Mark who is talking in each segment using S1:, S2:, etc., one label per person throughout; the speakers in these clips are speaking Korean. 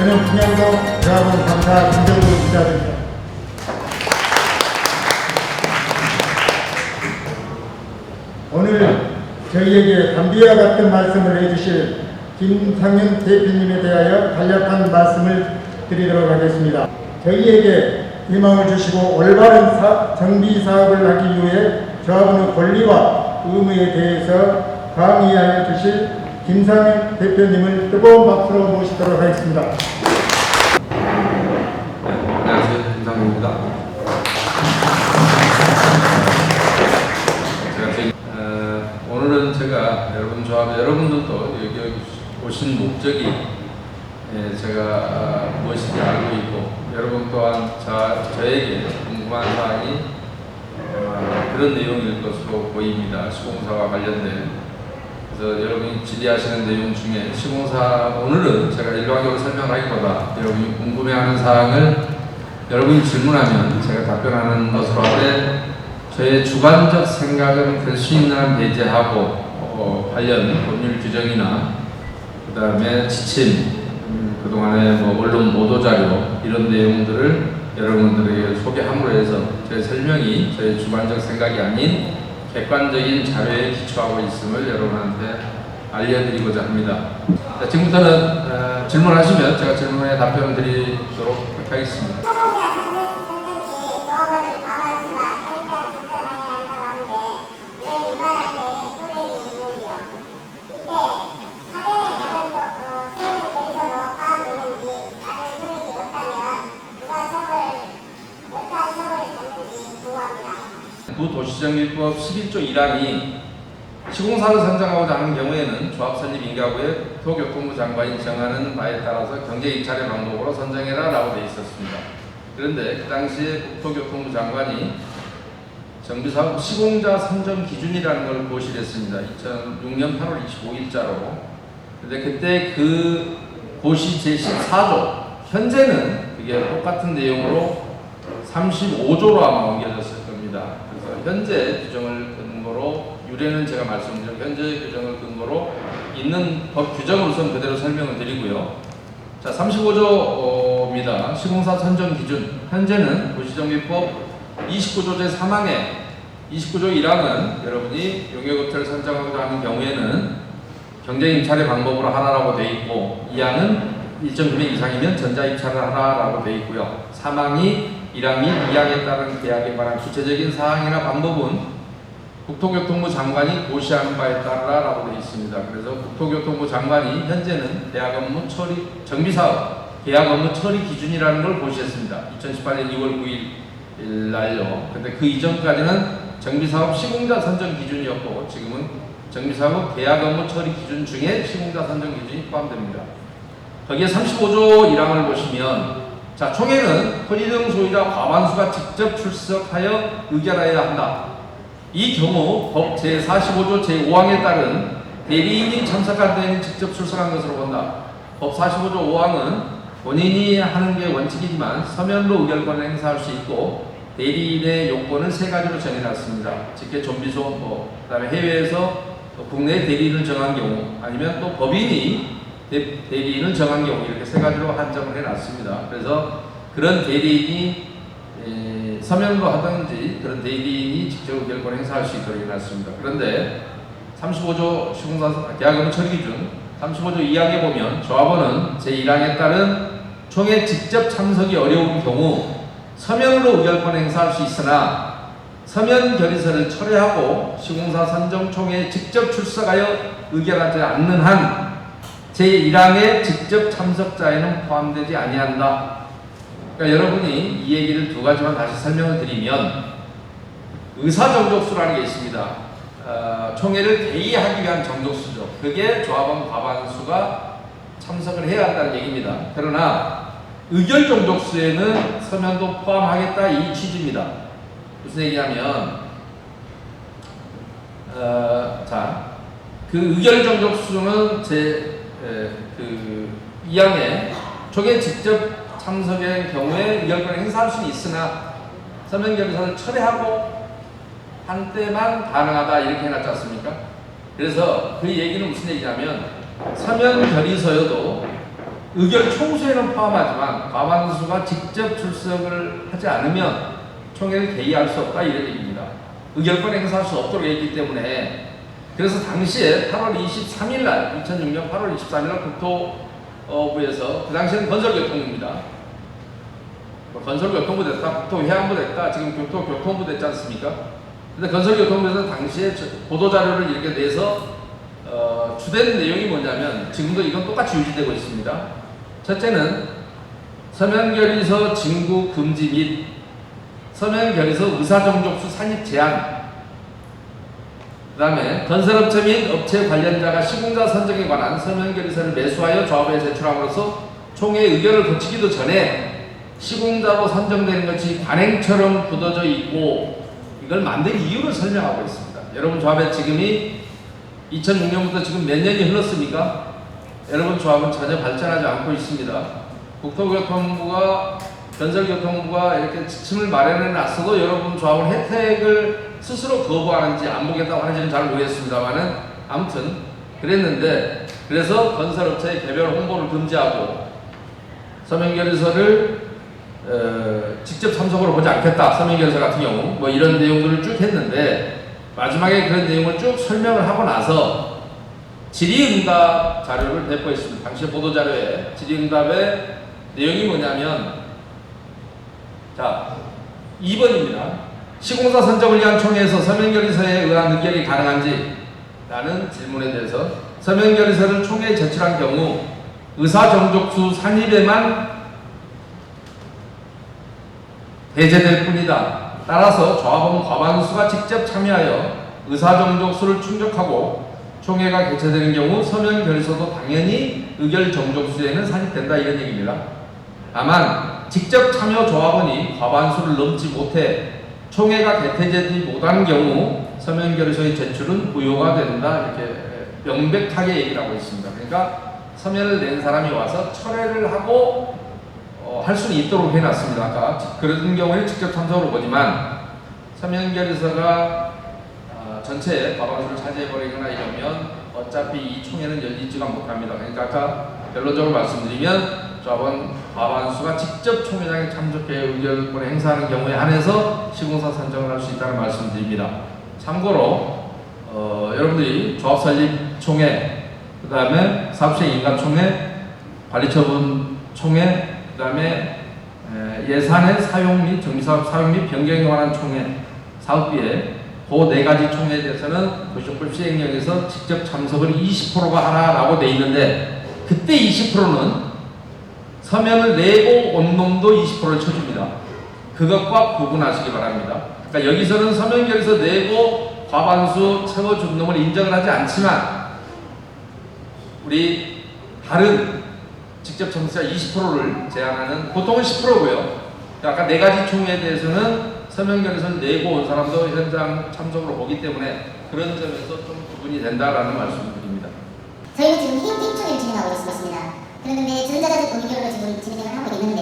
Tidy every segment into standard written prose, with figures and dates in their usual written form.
S1: 저는 평양동 조합원 감사 김정우 기자입니다. 오늘 저희에게 담비와 같은 말씀을 해주실 김상현 대표님에 대하여 간략한 말씀을 드리도록 하겠습니다. 저희에게 희망을 주시고 올바른 정비 사업을 하기 위해 조합원의 권리와 의무에 대해서 강의하여 주실 김상현 대표님을 뜨거운 박수로 모시도록 하겠습니다.
S2: 안녕하세요. 김상현입니다. 오늘은 제가 여러분 조합 여러분들도 여기 오신 목적이 제가 무엇인지 알고 있고 여러분 또한 저에게 궁금한 사항이 그런 내용일 것으로 보입니다. 시공사와 관련된. 그래서 여러분이 질의하시는 내용 중에 시공사 오늘은 제가 일반적으로 설명하기보다 여러분이 궁금해하는 사항을 여러분이 질문하면 제가 답변하는 것으로 하되 저의 주관적 생각은 될 수 있는 한 배제하고 관련 법률 규정이나 그 다음에 지침 그동안의 언론 보도자료 이런 내용들을 여러분들에게 소개함으로 해서 제 설명이 저의 주관적 생각이 아닌 객관적인 자료에 기초하고 있음을 여러분한테 알려드리고자 합니다. 자, 지금부터는 질문하시면 제가 질문에 답변을 드리도록 하겠습니다. 구도시정비법 11조 1항이 시공사를 선정하고자 하는 경우에는 조합 설립 인가구에 국토교통부 장관이 정하는 바에 따라서 경제 입찰의 방법으로 선정해라 라고 되어 있었습니다. 그런데 그 당시에 국토교통부 장관이 정비사업 시공자 선정 기준이라는 걸 고시했습니다. 2006년 8월 25일자로. 근데 그때 그 고시 제14조, 현재는 그게 똑같은 내용으로 35조로 아마 옮겨졌을 겁니다. 그래서 현재 규정을 근거로, 유래는 제가 말씀드린 현재 규정을 근거로 있는 법 규정으로서는 그대로 설명을 드리고요. 자, 35조입니다. 시공사 선정 기준. 현재는 도시정비법 29조 제3항에 29조 1항은 여러분이 용역업체를 선정하고자 하는 경우에는 경쟁입찰의 방법으로 하라라고 되어 있고 2항은 일정 금액 이상이면 전자입찰을 하라라고 되어 있고요. 3항이 1항 및 2항에 따른 계약에 관한 구체적인 사항이나 방법은 국토교통부 장관이 고시하는 바에 따라라고 되어 있습니다. 그래서 국토교통부 장관이 현재는 계약 업무 처리, 정비사업 계약 업무 처리 기준이라는 걸 고시했습니다. 2018년 2월 9일 날요. 근데 그 이전까지는 정비사업 시공자 선정 기준이었고 지금은 정비사업 계약 업무 처리 기준 중에 시공자 선정 기준이 포함됩니다. 거기에 35조 1항을 보시면 자, 총회는 토지 등 소유자 과반수가 직접 출석하여 의결하여야 한다. 이 경우 법 제45조 제5항에 따른 대리인이 참석한 데에는 직접 출석한 것으로 본다. 법 45조 5항은 본인이 하는 게 원칙이지만 서면으로 의결권을 행사할 수 있고 대리인의 요건을 세 가지로 정해놨습니다. 직계 좀비소, 그다음에 해외에서 국내 대리인을 정한 경우, 아니면 또 법인이 대리인을 정한 경우 이렇게 세 가지로 한정을 해놨습니다. 그래서 그런 대리인이 서면으로 하든지 그런 대리인이 직접 의결권을 행사할 수 있도록 해놨습니다. 그런데 35조 시공사 계약업무 처리 기준 35조 2항에 보면 조합원은 제1항에 따른 총회 직접 참석이 어려운 경우 서면으로 의결권 행사할 수 있으나 서면 결의서를 철회하고 시공사 선정 총회에 직접 출석하여 의결하지 않는 한 제1항의 직접 참석자에는 포함되지 아니한다. 그러니까 여러분이 이 얘기를 두 가지만 다시 설명을 드리면 의사정족수라는 게 있습니다. 총회를 대의하기 위한 정족수죠. 그게 조합원 과반수가 참석을 해야 한다는 얘기입니다. 그러나 의결 정족수에는 서면도 포함하겠다 이 취지입니다. 무슨 얘기냐면 자, 그 의결 정족수는 그 2항에 총회 직접 참석의 경우에 의결권을 행사할 수는 있으나 서면 결의서를 철회하고 한 때만 가능하다 이렇게 해놨지 않습니까? 그래서 그 얘기는 무슨 얘기냐면 서면 결의서여도 의결 총수에는 포함하지만 과반수가 직접 출석을 하지 않으면 총회를 개의할 수 없다 이런 얘기입니다. 의결권 행사할 수 없도록 했기 때문에 그래서 당시에 8월 23일 날 2006년 8월 23일 날 국토부에서 그 당시에는 건설교통부입니다. 건설교통부 됐다, 국토해양부 됐다, 지금 교통부 됐지 않습니까? 근데 건설교통부에서 당시에 보도자료를 이렇게 내서 주된 내용이 뭐냐면 지금도 이건 똑같이 유지되고 있습니다. 첫째는 서면결의서 진구 금지 및 서면결의서 의사정족수 산입 제한, 그 다음에 건설업체 및 업체 관련자가 시공자 선정에 관한 서면결의서를 매수하여 조합에 제출함으로써 총회 의결을 거치기도 전에 시공자로 선정되는 것이 관행처럼 굳어져 있고 이걸 만든 이유를 설명하고 있습니다. 여러분 조합의 지금이 2006년부터 지금 몇 년이 흘렀습니까? 여러분 조합은 전혀 발전하지 않고 있습니다. 국토교통부가 건설교통부가 이렇게 지침을 마련해 놨어도 여러분 조합은 혜택을 스스로 거부하는지 안 보겠다고 하는지는 잘 모르겠습니다만은 아무튼 그랬는데 그래서 건설업체의 개별 홍보를 금지하고 서면결의서를 직접 참석으로 보지 않겠다. 서면결의서 같은 경우 뭐 이런 내용들을 쭉 했는데 마지막에 그런 내용을 쭉 설명을 하고 나서 질의응답 자료를 배포했습니다. 당시 보도자료에 질의응답의 내용이 뭐냐면 자 2번입니다. 시공사 선정을 위한 총회에서 서면결의서에 의한 의결이 가능한지 라는 질문에 대해서 서면결의서를 총회에 제출한 경우 의사정족수 산입에만 배제될 뿐이다. 따라서 조합원 과반수가 직접 참여하여 의사정족수를 충족하고 총회가 개최되는 경우 서면결의서도 당연히 의결정족수에는 산입된다 이런 얘기입니다. 다만 직접 참여 조합원이 과반수를 넘지 못해 총회가 개최되지 못한 경우 서면결의서의 제출은 무효가 된다 이렇게 명백하게 얘기를 하고 있습니다. 그러니까 서면을 낸 사람이 와서 철회를 하고 할 수는 있도록 해놨습니다. 아까 그런 경우에 직접 참석으로 보지만 서면결의서가 전체에 과반수를 차지해버리거나 이러면 어차피 이 총회는 열리지가 못합니다. 그러니까 아까 결론적으로 말씀드리면 조합원 과반수가 직접 총회장에 참석해 의결권을 행사하는 경우에 한해서 시공사 선정을 할 수 있다는 말씀드립니다. 참고로 여러분들이 조합 설립 총회, 그 다음에 사업시행 인가 총회, 관리처분 총회, 그 다음에 예산의 사용 및 정비사업 사용 및 변경에 관한 총회, 사업비에 그 네 가지 총회에 대해서는 도시정법 시행령에서 직접 참석을 20%가 하나라고 돼 있는데 그때 20%는 서면을 내고 온 놈도 20%를 쳐줍니다. 그것과 구분하시기 바랍니다. 그러니까 여기서는 서면결의서 내고 과반수 채워준 놈을 인정을 하지 않지만 우리 다른 직접 참석자 20%를 제한하는 보통은 10%고요. 아까 네 가지 총회에 대해서는 서면결의서를 내고 온 사람도 현장 참석으로 보기 때문에 그런 점에서 좀 구분이 된다라는 말씀을 드립니다.
S3: 저희는 지금 힘총회를 진행하고 있습니다. 그런데 전자자적 의결로 지금 진행을 하고 있는데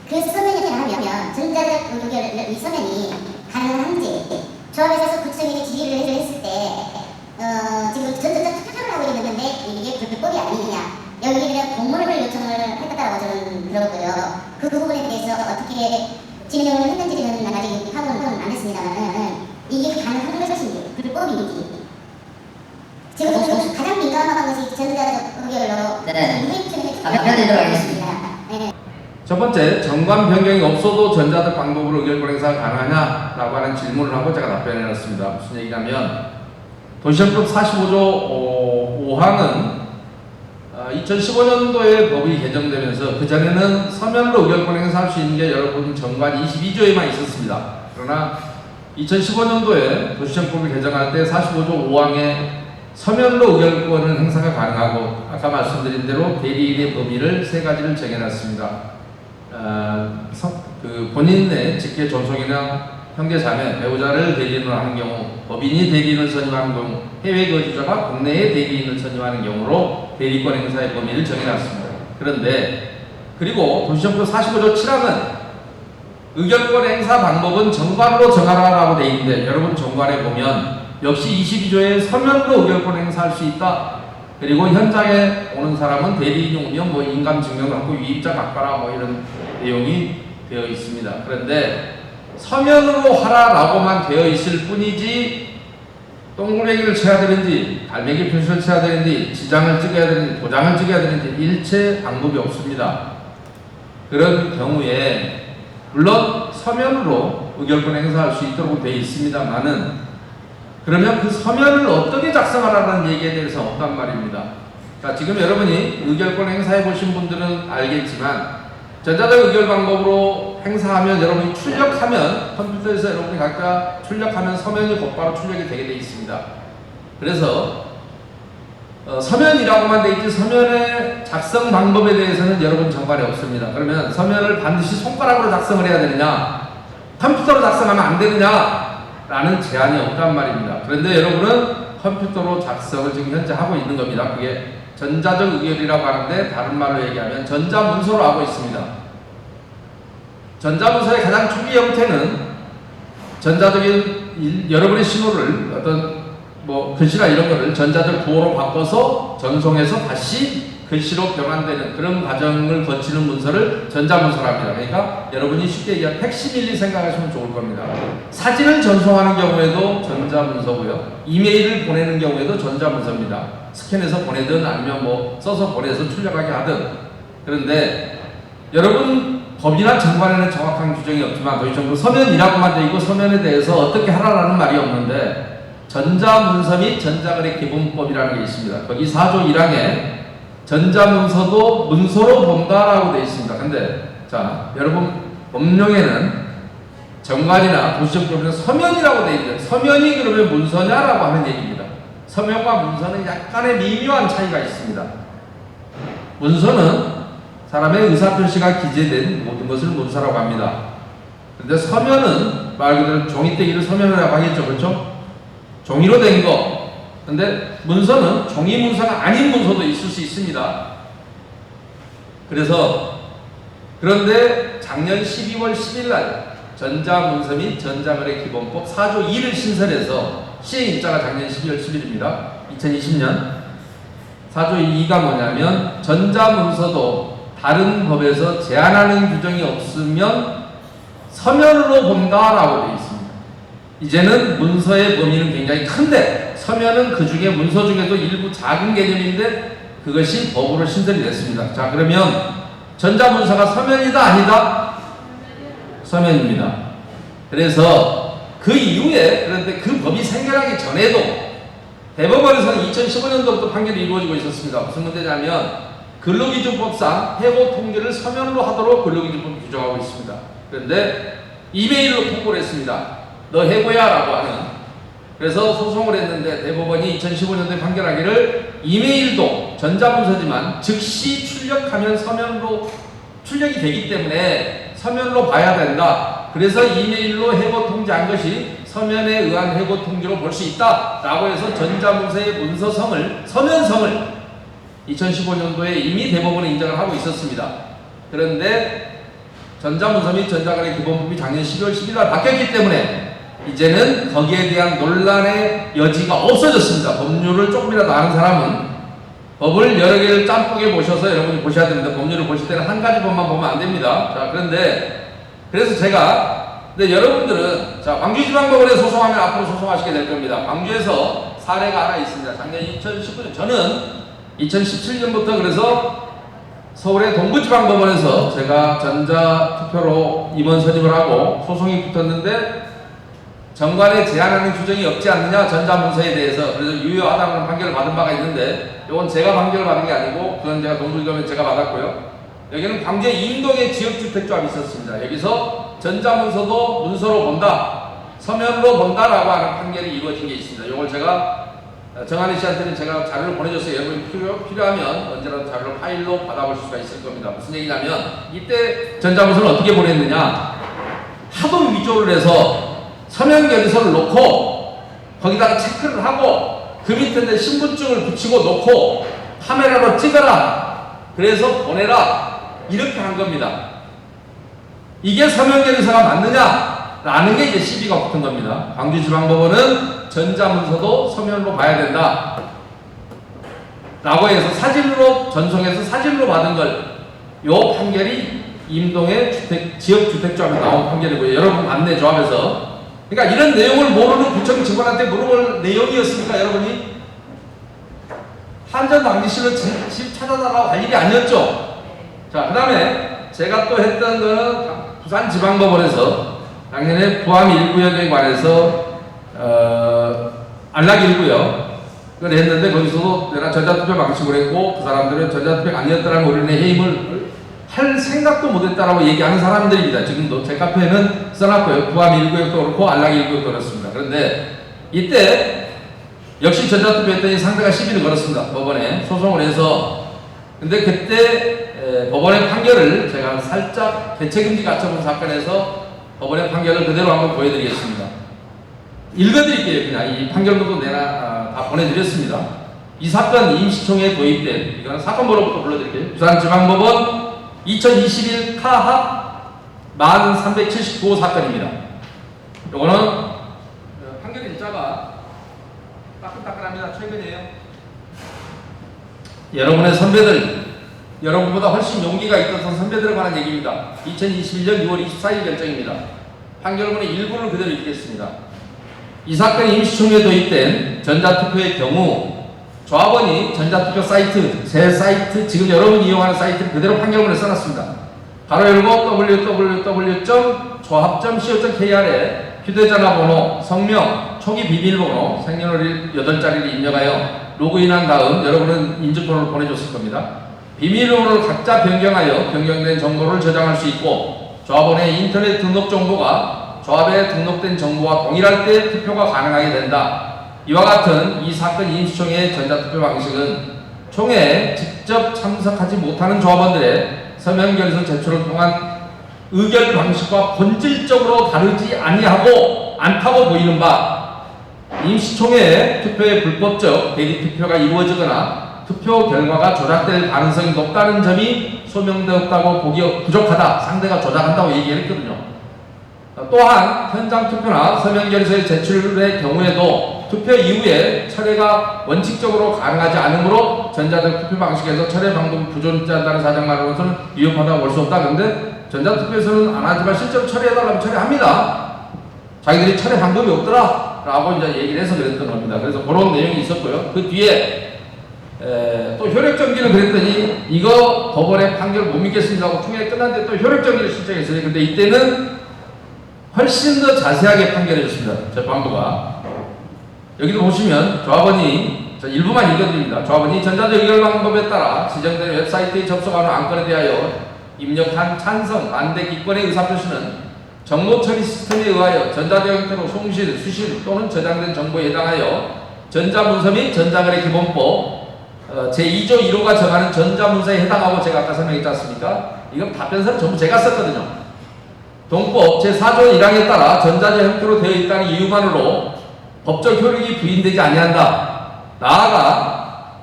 S3: 그 서면에 하면 전자적 의결 이 서면이 가능한지 조합에서 구청에 질의를 했을 때 지금 전자적 투표를 하고 있는데 이게 불법이 아니냐 여기에 대한 공문을 요청을 했다고 저는 들었고요. 그 부분에 대해서 어떻게 진행을 했는지는 아직 확인은 안 했습니다만 이게 가능한 것인지 불법인지 지금 가장 민감한 것이 전자적 의결로
S4: 답변드리도록 하겠습니다.
S3: 네.
S2: 첫 번째, 정관 변경이 없어도 전자적 방법으로 의결권 행사가 가능하냐라고 하는 질문을 하고 제가 답변해 놨습니다. 무슨 얘기냐면 도시정법 45조 5항은 2015년도에 법이 개정되면서 그전에는 서면으로 의결권 행사할 수 있는 게 여러분 정관 22조에만 있었습니다. 그러나 2015년도에 도시정법을 개정할 때 45조 5항에 서면으로 의결권은 행사가 가능하고 아까 말씀드린 대로 대리인의 범위를 세 가지를 정해놨습니다. 그 본인 내 직계 존속이나 형제 자매, 배우자를 대리인으로 하는 경우, 법인이 대리인을 선임하는 경우, 해외 거주자가 국내에 대리인을 선임하는 경우로 대리권 행사의 범위를 정해놨습니다. 그런데 그리고 도시정법 45조 7항은 의결권 행사 방법은 정관으로 정하라라고 되어 있는데 여러분 정관에 보면 역시 22조에 서면으로 의결권 행사할 수 있다 그리고 현장에 오는 사람은 대리인이 오면 뭐 인감 증명을 하고 유입자 바꿔라 뭐 이런 내용이 되어 있습니다. 그런데 서면으로 하라라고만 되어 있을 뿐이지 동그라미를 쳐야 되는지 갈매기 표시를 쳐야 되는지 지장을 찍어야 되는지 도장을 찍어야 되는지 일체 방법이 없습니다. 그런 경우에 물론 서면으로 의결권 행사할 수 있도록 되어 있습니다만은 그러면 그 서면을 어떻게 작성하라는 얘기에 대해서 없단 말입니다. 그러니까 지금 여러분이 의결권 행사해 보신 분들은 알겠지만 전자적 의결 방법으로 행사하면 여러분이 출력하면 컴퓨터에서 여러분이 각자 출력하면 서면이 곧바로 출력이 되게 되어 있습니다. 그래서 서면이라고만 되어 있지 서면의 작성 방법에 대해서는 여러분 정관이 없습니다. 그러면 서면을 반드시 손가락으로 작성을 해야 되느냐 컴퓨터로 작성하면 안 되느냐 라는 제한이 없단 말입니다. 그런데 여러분은 컴퓨터로 작성을 지금 현재 하고 있는 겁니다. 그게 전자적 의결이라고 하는데 다른 말로 얘기하면 전자문서로 하고 있습니다. 전자문서의 가장 초기 형태는 전자적인 여러분의 신호를 어떤 뭐 글씨나 이런 거를 전자적 부호로 바꿔서 전송해서 다시 글씨로 변환되는 그런 과정을 거치는 문서를 전자문서랍니다. 그러니까 여러분이 쉽게 얘기하면 팩시밀리 생각하시면 좋을 겁니다. 사진을 전송하는 경우에도 전자문서고요. 이메일을 보내는 경우에도 전자문서입니다. 스캔해서 보내든 아니면 뭐 써서 보내서 출력하게 하든. 그런데 여러분 법이나 정관에는 정확한 규정이 없지만 저희 정부 서면이라고만 되어 있고 서면에 대해서 어떻게 하라라는 말이 없는데 전자문서 및 전자거래 기본법이라는 게 있습니다. 거기 4조 1항에 전자문서도 문서로 본다라고 되어 있습니다. 근데 자 여러분 법령에는 정관이나 도시정법에는 서면이라고 되어 있는데 서면이 그러면 문서냐라고 하는 얘기입니다. 서면과 문서는 약간의 미묘한 차이가 있습니다. 문서는 사람의 의사표시가 기재된 모든 것을 문서라고 합니다. 그런데 서면은 말 그대로 종이떼기를 서면이라고 하겠죠. 그렇죠? 종이로 된 거. 근데 문서는 종이 문서가 아닌 문서도 있을 수 있습니다. 그런데 작년 12월 10일 날 전자문서 및 전자거래 기본법 4조 2를 신설해서 시행일자가 작년 12월 10일입니다. 2020년 4조 2가 뭐냐면 전자문서도 다른 법에서 제한하는 규정이 없으면 서면으로 본다라고 되어 있습니다. 이제는 문서의 범위는 굉장히 큰데 서면은 그 중에 문서 중에도 일부 작은 개념인데 그것이 법으로 신설이 됐습니다. 자 그러면 전자문서가 서면이다 아니다? 서면입니다. 그래서 그 이후에 그런데 그 법이 생겨나기 전에도 대법원에서는 2015년도부터 판결이 이루어지고 있었습니다. 무슨 문제냐면 근로기준법상 해고 통지를 서면으로 하도록 근로기준법이 규정하고 있습니다. 그런데 이메일로 통보를 했습니다. 너 해고야 라고 하는. 그래서 소송을 했는데 대법원이 2015년도에 판결하기를 이메일도 전자문서지만 즉시 출력하면 서면으로 출력이 되기 때문에 서면으로 봐야 된다. 그래서 이메일로 해고 통지한 것이 서면에 의한 해고 통지로 볼 수 있다 라고 해서 전자문서의 문서성을 서면성을 2015년도에 이미 대법원에 인정을 하고 있었습니다. 그런데 전자문서 및 전자거래 기본법이 작년 12월 10일 날 바뀌었기 때문에 이제는 거기에 대한 논란의 여지가 없어졌습니다. 법률을 조금이라도 아는 사람은 법을 여러 개를 짬뽕해 보셔서 여러분이 보셔야 됩니다. 법률을 보실 때는 한 가지 법만 보면 안 됩니다. 자, 그래서 제가 근데 여러분들은 자 광주지방법원에 소송하면 앞으로 소송하시게 될 겁니다. 광주에서 사례가 하나 있습니다. 작년 2019년 저는 2017년부터 그래서 서울의 동부지방법원에서 제가 전자투표로 임원 선임을 하고 소송이 붙었는데 정관에 제한하는 규정이 없지 않느냐 전자문서에 대해서 그래서 유효하다는 판결을 받은 바가 있는데 이건 제가 판결을 받은 게 아니고 그건 제가 동부지검에 제가 받았고요. 여기는 광주 인동에 지역주택조합이 있었습니다. 여기서 전자문서도 문서로 본다 서면으로 본다라고 하는 판결이 이루어진 게 있습니다. 이걸 제가 정한희 씨한테는 제가 자료를 보내줬어요. 여러분이 필요하면 언제라도 자료를 파일로 받아볼 수가 있을 겁니다. 무슨 얘기냐면 이때 전자문서를 어떻게 보냈느냐 하도 위조를 해서 서면 결의서를 놓고 거기다가 체크를 하고 그 밑에 신분증을 붙이고 놓고 카메라로 찍어라 그래서 보내라 이렇게 한 겁니다. 이게 서면 결의서가 맞느냐 라는 게 이제 시비가 붙은 겁니다. 광주지방법원은 전자문서도 서면으로 봐야 된다. 라고 해서 사진으로 전송해서 사진으로 받은 걸 요 판결이 임동의 지역주택조합에 나온 판결이고요. 여러분 안내 조합에서 그러니까 이런 내용을 모르는 구청 직원한테 물어볼 내용이었습니까 여러분이? 한전당지실로 집 찾아달라고 할 일이 아니었죠. 자, 그 다음에 제가 또 했던 거는 부산지방법원에서 작년에 부암 1구역에 관해서 안락 1구역 그걸 했는데 거기서도 내가 전자투표 방식으로 했고 그 사람들은 전자투표가 아니었다는 우리는 해임을 할 생각도 못했다라고 얘기하는 사람들입니다. 지금도 제 카페에는 써놨고요. 부암 1구역도 그렇고 안락 1구역도 그렇습니다. 그런데 이때 역시 전자투표 했더니 상대가 시비를 걸었습니다. 법원에 소송을 해서. 근데 그때 법원의 판결을 제가 살짝 대책임지 가처분 사건에서 법원의 판결을 그대로 한번 보여드리겠습니다. 읽어드릴게요. 그냥 이 판결문도 내가 다 보내드렸습니다. 이 사건 임시총회에 도입된 이거는 사건 번호부터 불러드릴게요. 부산지방법원 2021 타합 1379호 사건입니다. 요거는 판결 일자가 따끈따끈합니다. 최근이에요. 여러분의 선배들, 여러분보다 훨씬 용기가 있었던 선배들에 관한 얘기입니다. 2021년 6월 24일 결정입니다. 판결문의 일부를 그대로 읽겠습니다. 이 사건이 임시총회에 도입된 전자투표의 경우 조합원이 전자투표 사이트, 제 사이트, 지금 여러분이 이용하는 사이트를 그대로 판결문에 써놨습니다. 가로 열고 www.조합.co.kr에 휴대전화번호, 성명, 초기 비밀번호, 생년월일 8자리를 입력하여 로그인한 다음 여러분은 인증번호를 보내줬을 겁니다. 비밀번호를 각자 변경하여 변경된 정보를 저장할 수 있고 조합원의 인터넷 등록 정보가 조합에 등록된 정보와 동일할 때 투표가 가능하게 된다. 이와 같은 이 사건 임시총회의 전자투표 방식은 총회에 직접 참석하지 못하는 조합원들의 서명결서 제출을 통한 의결 방식과 본질적으로 다르지 않다고 보이는 바 임시총회에 투표의 불법적 대리투표가 이루어지거나 투표 결과가 조작될 가능성이 높다는 점이 소명되었다고 보기 부족하다. 상대가 조작한다고 얘기했거든요. 또한 현장 투표나 서명결서의 제출의 경우에도 투표 이후에 철회가 원칙적으로 가능하지 않으므로 전자투표 방식에서 철회 방법을 부존재한다는 사정만으로서는 위협하다고 볼 수 없다. 그런데 전자투표에서는 안 하지만 실제로 처리해달라면 처리합니다. 자기들이 철회 방법이 없더라 라고 이제 얘기를 해서 그랬던 겁니다. 그래서 그런 내용이 있었고요. 그 뒤에 또 효력정지를 그랬더니 이거 법원의 판결 못 믿겠습니다 하고 총회 끝난 뒤에 또 효력정지를 신청했어요. 근데 이때는 훨씬 더 자세하게 판결해 줬습니다. 재판부가. 여기도 보시면 조합원이 일부만 읽어드립니다. 조합원이 전자적 의결 방법에 따라 지정된 웹사이트에 접속하는 안건에 대하여 입력한 찬성, 반대 기권의 의사표시는 정보 처리 시스템에 의하여 전자적 형태로 송실, 수실 또는 저장된 정보에 해당하여 전자문서 및 전자거래 기본법 제2조 1호가 정하는 전자문서에 해당하고 제가 아까 설명했지 않습니까? 이건 답변서는 전부 제가 썼거든요. 동법 제4조 1항에 따라 전자적 형태로 되어 있다는 이유만으로 법적 효력이 부인되지 아니한다. 나아가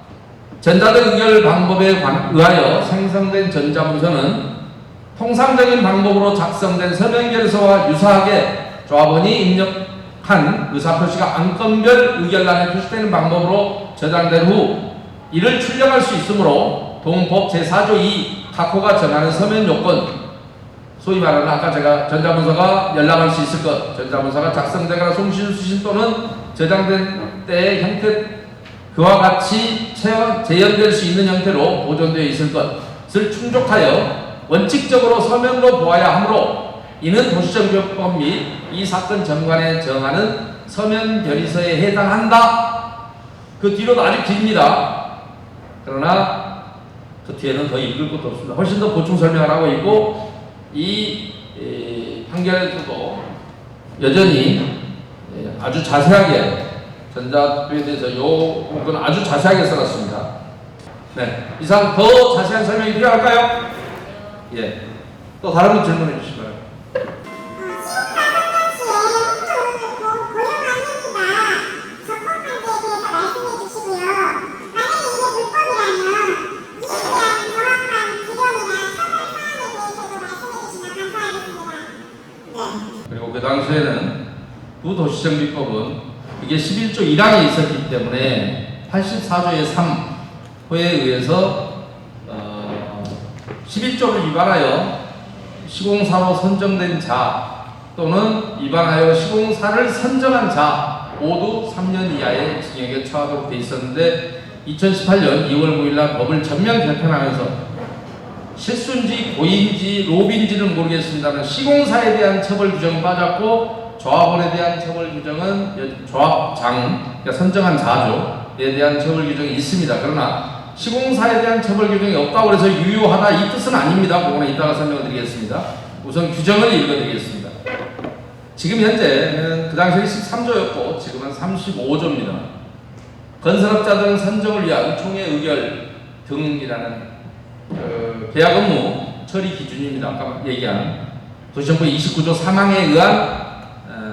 S2: 전자적 의결 방법에 의하여 생성된 전자문서는 통상적인 방법으로 작성된 서명결서와 유사하게 조합원이 입력한 의사표시가 안건별 의결란에 표시되는 방법으로 저장된 후 이를 출력할 수 있으므로 동법 제4조 2 각호가 정하는 서면 요건 소위 말하는 아까 제가 전자문서가 열람할 수 있을 것, 전자문서가 작성되거나 송신, 수신 또는 저장된 때의 형태 그와 같이 재현될 수 있는 형태로 보존되어 있을 것을 충족하여 원칙적으로 서면으로 보아야 하므로 이는 도시정비법 및 이 사건 정관에 정하는 서면 결의서에 해당한다. 그 뒤로도 아주 깁니다. 그러나 그 뒤에는 더 읽을 것도 없습니다. 훨씬 더 보충 설명을 하고 있고 이 판결에서도 여전히 아주 자세하게 전자투표에 대해서 요 부분 아주 자세하게 써놨습니다. 네, 이상 더 자세한 설명이 필요할까요? 예, 또 다른 분 질문해 주시면. 그리고 그 당시에는 부도시정비법은 이게 11조 1항에 있었기 때문에 84조의 3 의해서 11조를 위반하여 시공사로 선정된 자 또는 위반하여 시공사를 선정한 자 모두 3년 이하의 징역에 처하도록 돼 있었는데 2018년 2월 9일 날 법을 전면 개편하면서 실수인지 고의인지 로비인지는 모르겠습니다만 시공사에 대한 처벌 규정은 빠졌고 조합원에 대한 처벌 규정은 조합장, 그러니까 선정한 자조에 대한 처벌 규정이 있습니다. 그러나 시공사에 대한 처벌 규정이 없다고 해서 유효하다 이 뜻은 아닙니다. 그거는 이따가 설명을 드리겠습니다. 우선 규정을 읽어드리겠습니다. 지금 현재는 그 당시에 13조였고 지금은 35조입니다. 건설업자 등 선정을 위한 총회 의결 등이라는 계약 업무 처리 기준입니다. 아까 얘기한 도시정부 29조 3항에 의한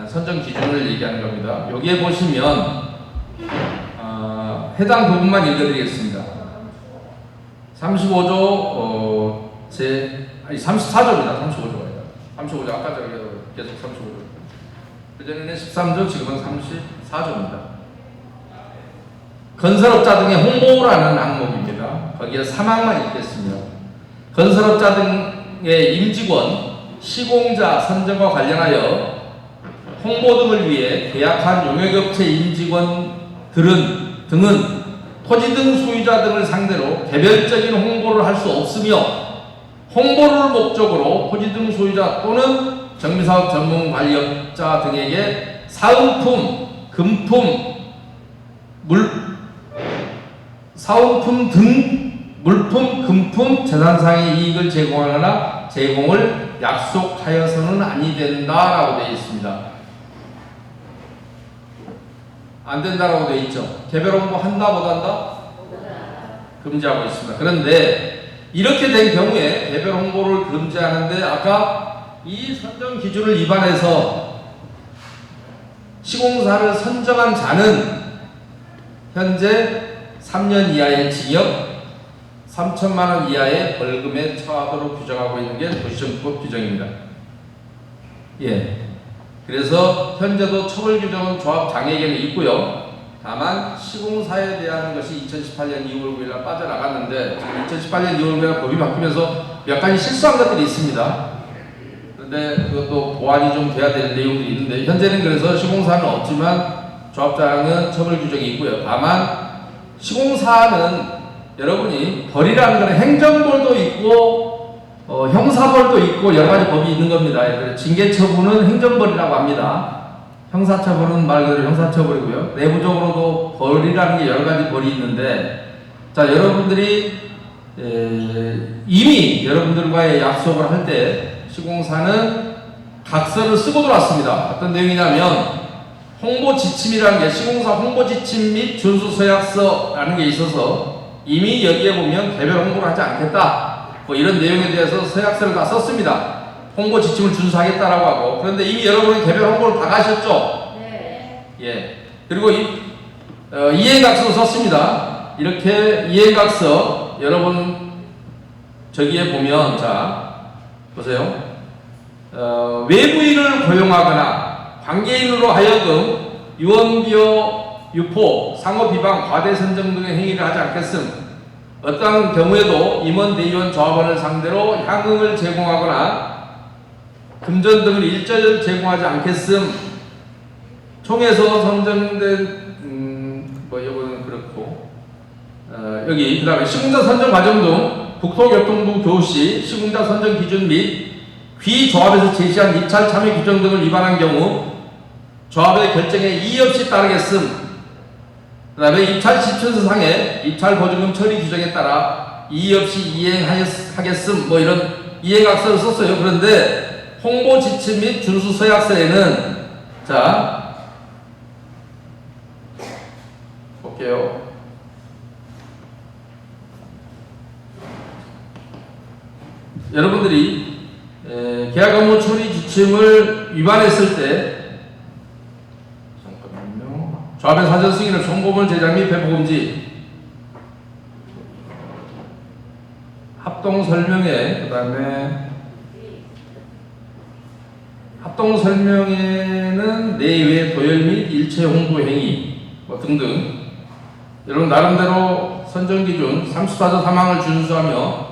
S2: 선정 기준을 얘기하는 겁니다. 여기에 보시면 해당 부분만 읽어드리겠습니다. 35조 34조입니다. 35조가 아니라 35조 아까 저기 계속 35조. 그전에는 13조 지금은 34조입니다. 건설업자 등의 홍보라는 항목입니다. 거기에 3항만 읽겠습니다. 건설업자 등의 임직원, 시공자 선정과 관련하여 홍보 등을 위해 계약한 용역업체 임직원들은 등은 토지 등 소유자 등을 상대로 개별적인 홍보를 할 수 없으며 홍보를 목적으로 토지 등 소유자 또는 정비사업 전문 관리업자 등에게 사은품, 금품, 사은품 등 물품, 금품, 재산상의 이익을 제공하거나 제공을 약속하여서는 아니 된다라고 되어 있습니다. 안 된다라고 되어 있죠. 개별 홍보 한다 못한다? 금지하고 있습니다. 그런데 이렇게 된 경우에 개별 홍보를 금지하는데 아까 이 선정 기준을 위반해서 시공사를 선정한 자는 현재 3년 이하의 징역 3천만 원 이하의 벌금에 처하도록 규정하고 있는 게 도시정법 규정입니다. 예. 그래서 현재도 처벌 규정은 조합장에게는 있고요. 다만 시공사에 대한 것이 2018년 2월 9일 날 빠져나갔는데 2018년 2월 9일 날 법이 바뀌면서 몇 가지 실수한 것들이 있습니다. 그런데 그것도 보완이 좀 돼야 될 내용들이 있는데 현재는 그래서 시공사는 없지만 조합장은 처벌 규정이 있고요. 다만 시공사는 여러분이 벌이라는 것은 행정벌도 있고 형사벌도 있고 여러 가지 법이 있는 겁니다. 징계처분은 행정벌이라고 합니다. 형사처벌은 말 그대로 형사처벌이고요. 내부적으로도 벌이라는 게 여러 가지 벌이 있는데, 자 여러분들이 이미 여러분들과의 약속을 할 때 시공사는 각서를 쓰고 들어왔습니다. 어떤 내용이냐면 홍보 지침이라는 게 시공사 홍보 지침 및 준수 서약서라는 게 있어서 이미 여기에 보면 개별 홍보를 하지 않겠다 뭐 이런 내용에 대해서 서약서를 다 썼습니다. 홍보 지침을 준수하겠다라고 하고. 그런데 이미 여러분이 개별 홍보를 다 가셨죠? 네. 예. 그리고 이행각서도 썼습니다. 이렇게 이행각서 여러분 저기에 보면 자 보세요. 외부인을 고용하거나 관계인으로 하여금 유언비어, 유포, 상호비방, 과대선정 등의 행위를 하지 않겠음. 어떠한 경우에도 임원, 대의원, 조합원을 상대로 향응을 제공하거나 금전 등을 일절 제공하지 않겠음. 총에서 선정된 뭐 이거는 그렇고 여기 그 다음에 시공자 선정 과정 등 국토교통부 교시 시공자 선정 기준 및 귀조합에서 제시한 입찰 참여 규정 등을 위반한 경우 조합의 결정에 이의 없이 따르겠음. 그 다음에 입찰 지천서상의 입찰 보증금 처리 규정에 따라 이의 없이 이행하겠음. 뭐 이런 이행각서를 썼어요. 그런데 홍보 지침 및 준수 서약서에는 자 볼게요. 여러분들이 계약 업무 처리 지침을 위반했을 때 잠깐만요. 조합의 사전 승인을 정보물 제작 및 배포 금지, 합동 설명회, 그다음에 합동 설명회는 내외 도열 및 일체 홍보 행위 뭐 등등 여러분 나름대로 선정기준 34조 3항을 준수하며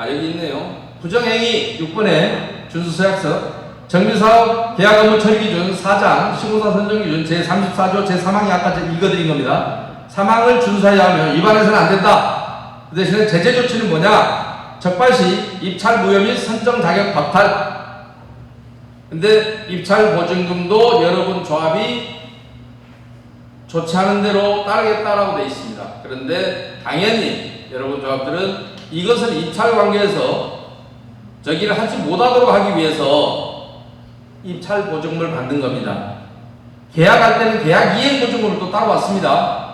S2: 여기 있네요. 부정행위 6번에 준수서약서 정비사업 계약 업무 처리 기준 4장 시공사 선정 기준 제34조 제3항이 아까 읽어드린 겁니다. 3항을 준수해야 하며 위반해서는 안 된다. 그 대신에 제재 조치는 뭐냐? 적발시 입찰 무효 및 선정 자격 박탈. 근데 입찰 보증금도 여러분 조합이 조치하는 대로 따르겠다라고 되어 있습니다. 그런데 당연히 여러분 조합들은 이것을 입찰 관계에서 저기를 하지 못하도록 하기 위해서 입찰 보증금을 받는 겁니다. 계약할 때는 계약 이행 보증금을 또 따로 왔습니다.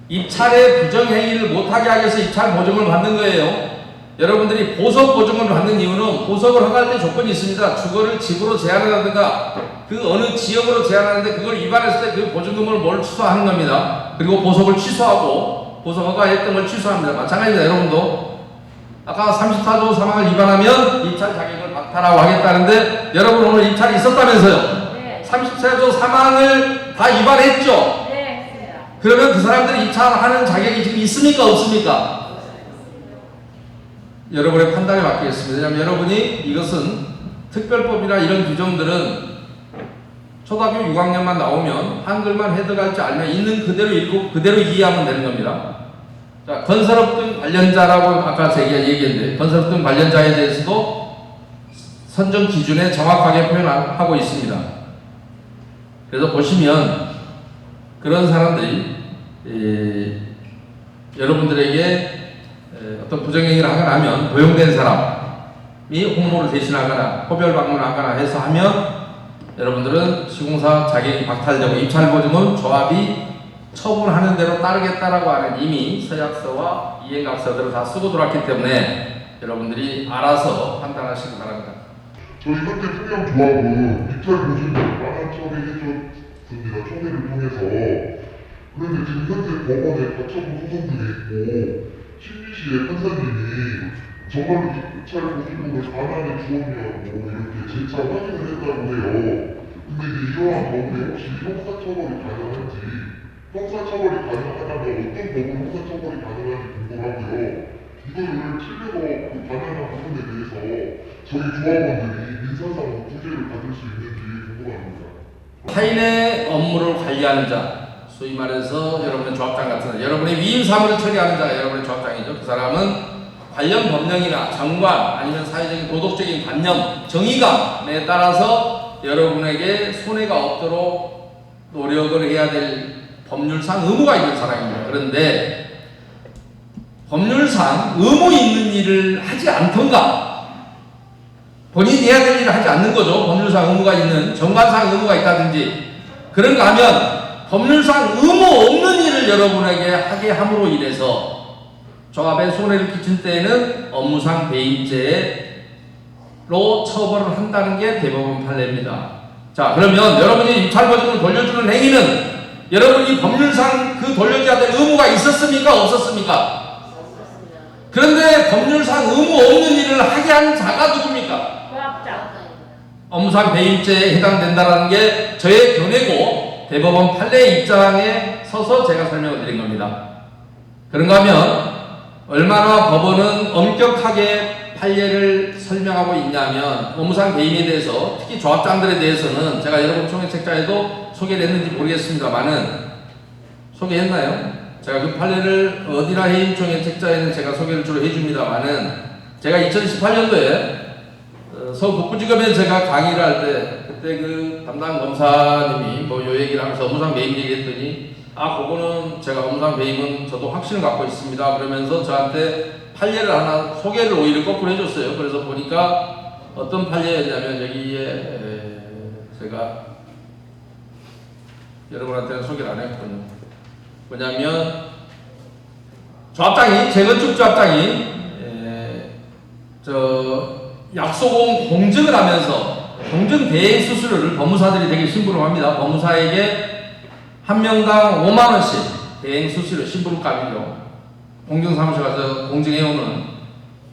S2: 입찰의 부정행위를 못하게 하기 위해서 입찰 보증금을 받는 거예요. 여러분들이 보석 보증금을 받는 이유는 보석을 허가할 때 조건이 있습니다. 주거를 집으로 제한하든가 그 어느 지역으로 제한하는데 그걸 위반했을 때 그 보증금을 뭘 취소하는 겁니다. 그리고 보석을 취소하고 보석 허가했던 걸 취소합니다. 마찬가지입니다. 여러분도 아까 34조 3항을 위반하면 입찰 자격을 박탈하고 하겠다는데 여러분 오늘 입찰이 있었다면서요?
S5: 네.
S2: 34조 3항을 다 위반했죠?
S5: 네, 했습니다.
S2: 그러면 그 사람들이 입찰하는 자격이 지금 있습니까? 없습니까? 여러분의 판단에 맡기겠습니다. 왜냐하면 여러분이 이것은 특별법이나 이런 규정들은 초등학교 6학년만 나오면 한글만 해석할 줄 알면 있는 그대로 읽고 그대로 이해하면 되는 겁니다. 자, 건설업 등 관련자라고 아까 제가 얘기했는데 건설업 등 관련자에 대해서도 선정 기준에 정확하게 표현하고 있습니다. 그래서 보시면 그런 사람들이 여러분들에게 어떤 부정행위를 하거나 하면 고용된 사람이 홍보를 대신하거나 호별 방문하거나 해서 하면 여러분들은 시공사 자격이 박탈되고 입찰 보증은 조합이 처분하는 대로 따르겠다라고 하는 이미 서약서와 이행각서들을 다 쓰고 들어왔기 때문에 여러분들이 알아서 판단하시기 바랍니다.
S6: 저희 현재 풍량조합은 입찰 보증금을 만원 처리해줬습니다. 총회를 통해서. 그런데 지금 현재 법원에 가처분 소송 중에 있고 신리시의 판사님이 정말로 입찰 보증금을 반환해 주었냐고 이렇게 재차 확인을 했다고 해요. 근데 이제 이러한 법에 혹시 형사처벌이 가능한지, 형사처벌이 가능하다면 어떤 법으로 형사처벌이 가능한지 궁금하고요. 이거를 700억 반환한 부분에 대해서 저희 조합원들이 민사상으로 구제를 받을 수 있는지 궁금합니다.
S2: 타인의 업무를 관리하는 자, 소위 말해서 여러분의 조합장 같은 여러분의 위임 사무를 처리하는 자가 여러분의 조합장이죠. 그 사람은 관련 법령이나 정관 아니면 사회적인 도덕적인 관념, 정의감에 따라서 여러분에게 손해가 없도록 노력을 해야 될 법률상 의무가 있는 사람입니다. 그런데 법률상 의무 있는 일을 하지 않던가 본인이 해야 될 일을 하지 않는 거죠. 법률상 의무가 있는, 정관상 의무가 있다든지 그런가 하면 법률상 의무 없는 일을 여러분에게 하게 함으로 인해서 조합에 손해를 끼친 때에는 업무상 배임죄로 처벌을 한다는 게 대법원 판례입니다. 자, 그러면 여러분이 입찰보증을 돌려주는 행위는 여러분이 법률상 그 돌려줘야 될 의무가 있었습니까? 없었습니까? 그런데 법률상 의무 없는 일을 하게 한 자가 누굽니까?
S5: 조합장.
S2: 업무상 배임죄에 해당된다는 게 저의 견해고 대법원 판례 입장에 서서 제가 설명을 드린 겁니다. 그런가 하면 얼마나 법원은 엄격하게 판례를 설명하고 있냐면 업무상 배임에 대해서 특히 조합장들에 대해서는 제가 여러분 총회 책자에도 소개를 했는지 모르겠습니다만은 소개했나요? 제가 그 판례를 어디나 해임총회 책자에는 제가 소개를 주로 해줍니다만은 제가 2018년도에 서울 북부지검에서 제가 강의를 할 때 그때 그 담당 검사님이 뭐 요 얘기를 하면서 업무상 배임 얘기했더니 그거는 제가 업무상 배임은 저도 확신을 갖고 있습니다. 그러면서 저한테 판례를 하나 소개를 오히려 거꾸로 해줬어요. 그래서 보니까 어떤 판례였냐면 여기에 제가 여러분한테는 소개를 안 했거든요. 뭐냐면 조합장이 재건축 조합장이 약소공 공증을 하면서 공증 대행 수수료를 법무사들이 되게 심부름합니다. 법무사에게 한 명당 5만 원씩 대행 수수료 심부름값이죠. 공증사무실 가서 공증해오는.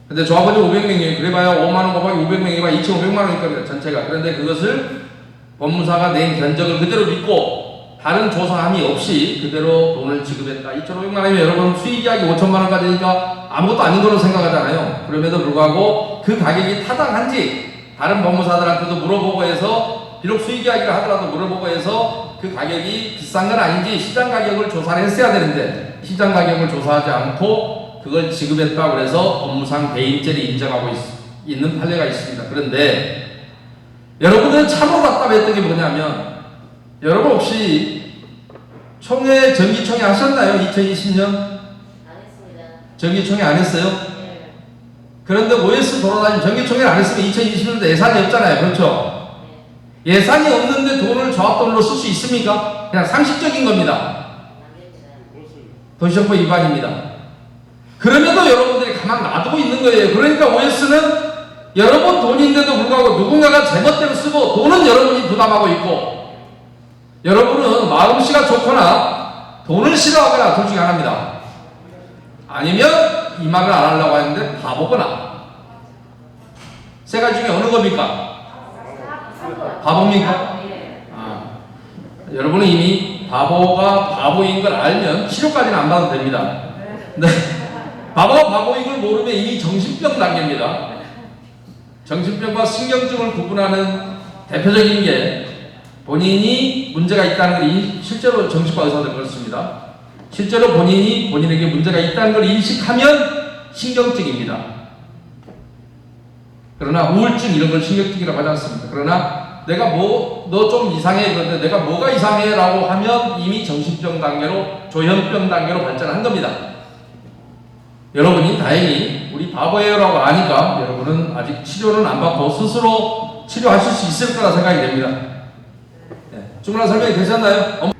S2: 근데 조합원이 500명이에요. 그래봐야 5만 원 곱하기 500명이면 2,500만 원일 겁니다. 전체가. 그런데 그것을 법무사가 낸 견적을 그대로 믿고 다른 조사함이 없이 그대로 돈을 지급했다. 2,500만 원이면 여러분 수익이야기 5천만 원까지 되니까 아무것도 아닌 거로 생각하잖아요. 그럼에도 불구하고 그 가격이 타당한지 다른 법무사들한테도 물어보고 해서 비록 수익이야기를 하더라도 물어보고 해서 그 가격이 비싼 건 아닌지 시장 가격을 조사를 했어야 되는데 시장 가격을 조사하지 않고 그걸 지급했다고 그래서 업무상 배임죄를 인정하고 있는 판례가 있습니다. 그런데 여러분들은 참으로 답답했던 게 뭐냐면 여러분 혹시 총회 정기총회 하셨나요? 2020년?
S5: 안 했습니다.
S2: 정기총회 안 했어요?
S5: 네.
S2: 그런데 OS 돌아다니면 정기총회를 안 했으면 2020년도 예산이 없잖아요. 그렇죠?
S5: 네.
S2: 예산이 없는데 돈을 조합돈으로 쓸 수 있습니까? 그냥 상식적인 겁니다.
S5: 안 됩니다.
S2: 도시정보 위반입니다. 그럼에도 여러분들이 가만 놔두고 있는 거예요. 그러니까 OS는 여러분 돈인데도 불구하고 누군가가 제멋대로 쓰고 돈은 여러분이 부담하고 있고 여러분은 마음씨가 좋거나 돈을 싫어하거나 둘 중에 하나입니다. 아니면 이 말을 안 하려고 하는데 바보거나. 세 가지 중에 어느 겁니까? 바보입니까? 여러분은 이미 바보가 바보인 걸 알면 치료까지는 안 받아도 됩니다. 네. 바보가 바보인 걸 모르면 이미 정신병 단계입니다. 정신병과 신경증을 구분하는 대표적인 게 본인이 문제가 있다는 걸 실제로 정신과 의사들 그렇습니다. 실제로 본인이 본인에게 문제가 있다는 걸 인식하면 신경증입니다. 그러나 우울증 이런 걸 신경증이라고 하지 않습니다. 그러나 내가 너 좀 이상해 그런데 내가 뭐가 이상해 라고 하면 이미 정신병 단계로 조현병 단계로 발전한 겁니다. 여러분이 다행히 우리 바보예요 라고 아니까 여러분은 아직 치료는 안 받고 스스로 치료하실 수 있을 거라 생각이 됩니다. 네. 충분한 설명이 되셨나요?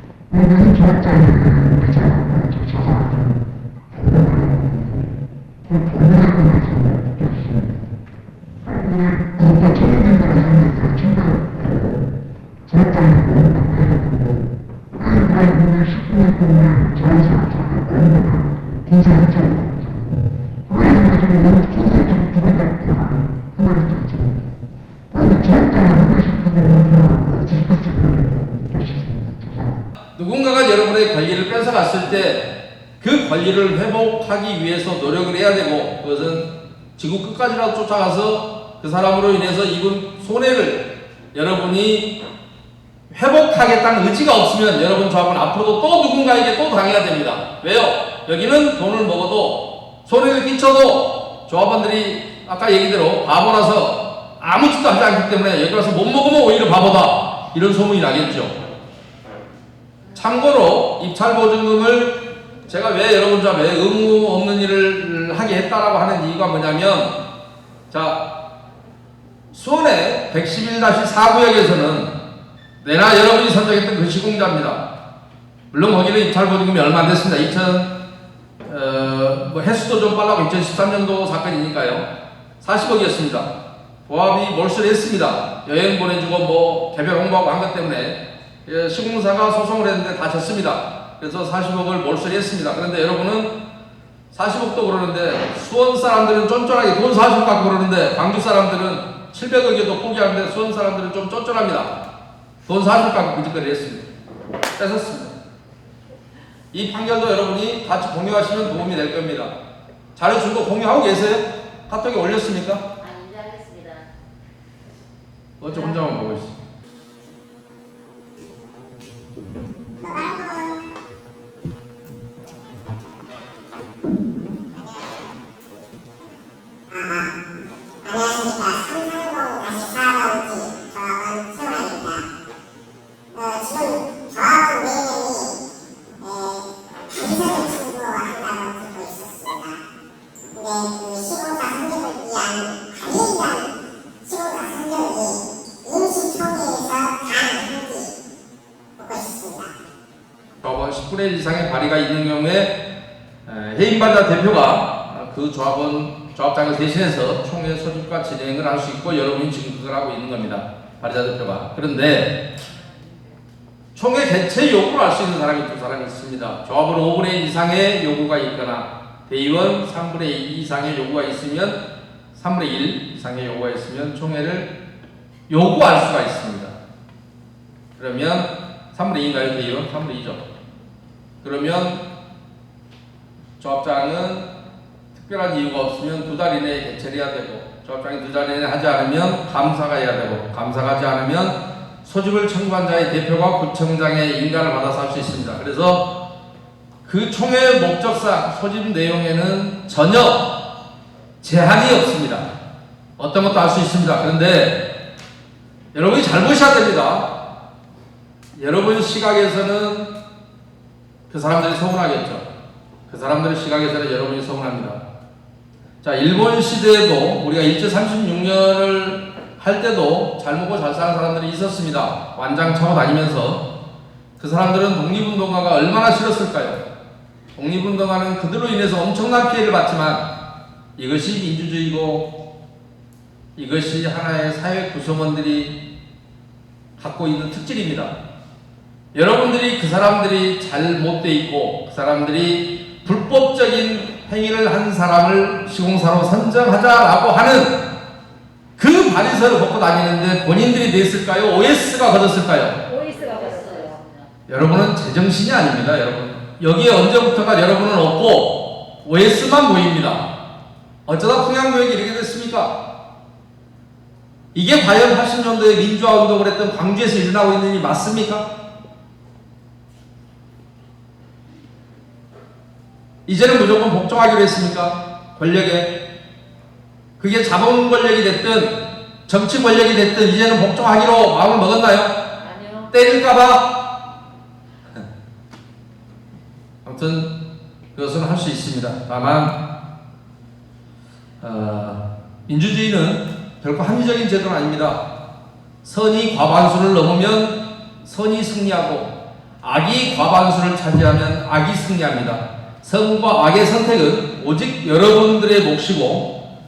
S2: 누군가가 여러분의 권리를 뺏어갔을 때 그 권리를 회복하기 위해서 노력을 해야 되고 그것은 지구 끝까지라도 쫓아가서 그 사람으로 인해서 입은 손해를 여러분이 회복하겠다는 의지가 없으면 여러분 조합은 앞으로도 또 누군가에게 또 당해야 됩니다. 왜요? 여기는 돈을 먹어도 손해를 끼쳐도 조합원들이 아까 얘기대로 바보라서 아무 짓도 하지 않기 때문에 여기 와서 못 먹으면 오히려 바보다 이런 소문이 나겠죠. 참고로 입찰보증금을 제가 왜 여러분과 왜 의무 없는 일을 하게 했다라고 하는 이유가 뭐냐면 자 수원의 111-4구역에서는 내나 여러분이 선정했던 그 시공자입니다. 물론 거기는 입찰보증금이 얼마 안 됐습니다. 횟수도 좀 빨라고 2013년도 사건이니까요. 40억이었습니다. 보합이 몰수를 했습니다. 여행 보내주고 뭐 개별 홍보하고 한 것 때문에 시공사가 소송을 했는데 다 졌습니다. 그래서 40억을 몰수를 했습니다. 그런데 여러분은 40억도 그러는데 수원 사람들은 쫀쫀하게 돈 40억 갖고 그러는데 광주 사람들은 700억에도 포기하는데 수원 사람들은 좀 쫀쫀합니다. 돈 40억 갖고 그짓거리 했습니다. 뺏었습니다. 이 판결도 여러분이 같이 공유하시면 도움이 될 겁니다. 자료 준 거 공유하고 계세요? 카톡에 올렸습니까?
S5: 이제 하겠습니다.
S2: 어째 혼자만 보고 있어.
S3: 안녕하십니까. 삼성동-4번지 조합원 최원입니다. 지금 조합원 4명이 비서를 신고한다고 듣고 있었습니다. 근데 그 시공사 선정을 위한 관리인단 시공사 선정이 임시총회에서 가능한지 보고 싶습니다.
S2: 조합원 10분의 1 이상의 발의가 있는 경우에 해임받아 대표가 그 조합장을 대신해서 총회 소집과 진행을 할 수 있고 여러분이 지금 그걸 하고 있는 겁니다. 발의자 대표가. 그런데 총회 개최 요구를 할 수 있는 사람이 두 사람이 있습니다. 조합원 5분의 1 이상의 요구가 있거나 대의원 3분의 2 이상의 요구가 있으면 3분의 1 이상의 요구가 있으면 총회를 요구할 수가 있습니다. 그러면 3분의 2인가요? 그 이유는 3분의 2죠. 그러면 조합장은 특별한 이유가 없으면 2달 이내에 개최해야 되고, 조합장이 2달 이내에 하지 않으면 감사가 해야 되고, 감사가 하지 않으면 소집을 청구한 자의 대표가 구청장의 인가를 받아서 할 수 있습니다. 그래서 그 총회 목적상 소집 내용에는 전혀 제한이 없습니다. 어떤 것도 할 수 있습니다. 그런데 여러분이 잘 보셔야 됩니다. 여러분 시각에서는 그 사람들이 서운하겠죠. 그 사람들의 시각에서는 여러분이 서운합니다. 자, 일본 시대에도 우리가 일제 36년을 할 때도 잘 먹고 잘 사는 사람들이 있었습니다. 완장 차고 다니면서. 그 사람들은 독립운동가가 얼마나 싫었을까요? 독립운동가는 그들로 인해서 엄청난 피해를 받지만 이것이 민주주의고 이것이 하나의 사회 구성원들이 갖고 있는 특질입니다. 여러분들이 그 사람들이 잘못돼 있고 그 사람들이 불법적인 행위를 한 사람을 시공사로 선정하자라고 하는 그 발의서를 벗고 다니는데 본인들이 냈을까요? OS가 걷었을까요?
S5: 오이스가 됐어요.
S2: 여러분은 제정신이 아닙니다. 여러분 여기에 언제부턴가 여러분은 없고 OS만 보입니다. 어쩌다 평양교육이 이렇게 됐습니까? 이게 과연 80년도에 민주화 운동을 했던 광주에서 일어나고 있는 일이 맞습니까? 이제는 무조건 복종하기로 했습니까? 권력에. 그게 자본 권력이 됐든 정치 권력이 됐든 이제는 복종하기로 마음을 먹었나요?
S5: 아니요.
S2: 때릴까봐? 아무튼 그것은 할 수 있습니다. 다만 민주주의는 결코 합리적인 제도는 아닙니다. 선이 과반수를 넘으면 선이 승리하고 악이 과반수를 차지하면 악이 승리합니다. 선과 악의 선택은 오직 여러분들의 몫이고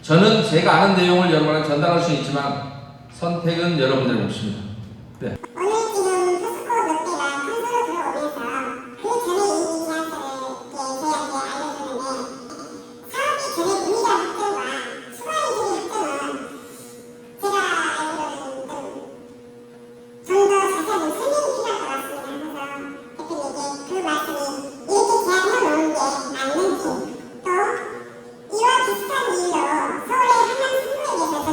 S2: 저는 제가 아는 내용을 여러분에게 전달할 수 있지만 선택은 여러분들의 몫입니다. 네.
S3: 오늘 지금 포스코 롯데가 선수로 들어오면서 그 전에 이 이야기를 저희한테 알려주는데 사업이 전에 문의가 확정과 수강이들이 확정은 제가 알기로는 좀 더 자세한 설명이 필요할 것 같습니다. 그래서 대표님께 그 말씀이 이렇게 제안해 놓은 게 맞는지 또 이와 비슷한 이유로 서울의 한남 상무에게서 저는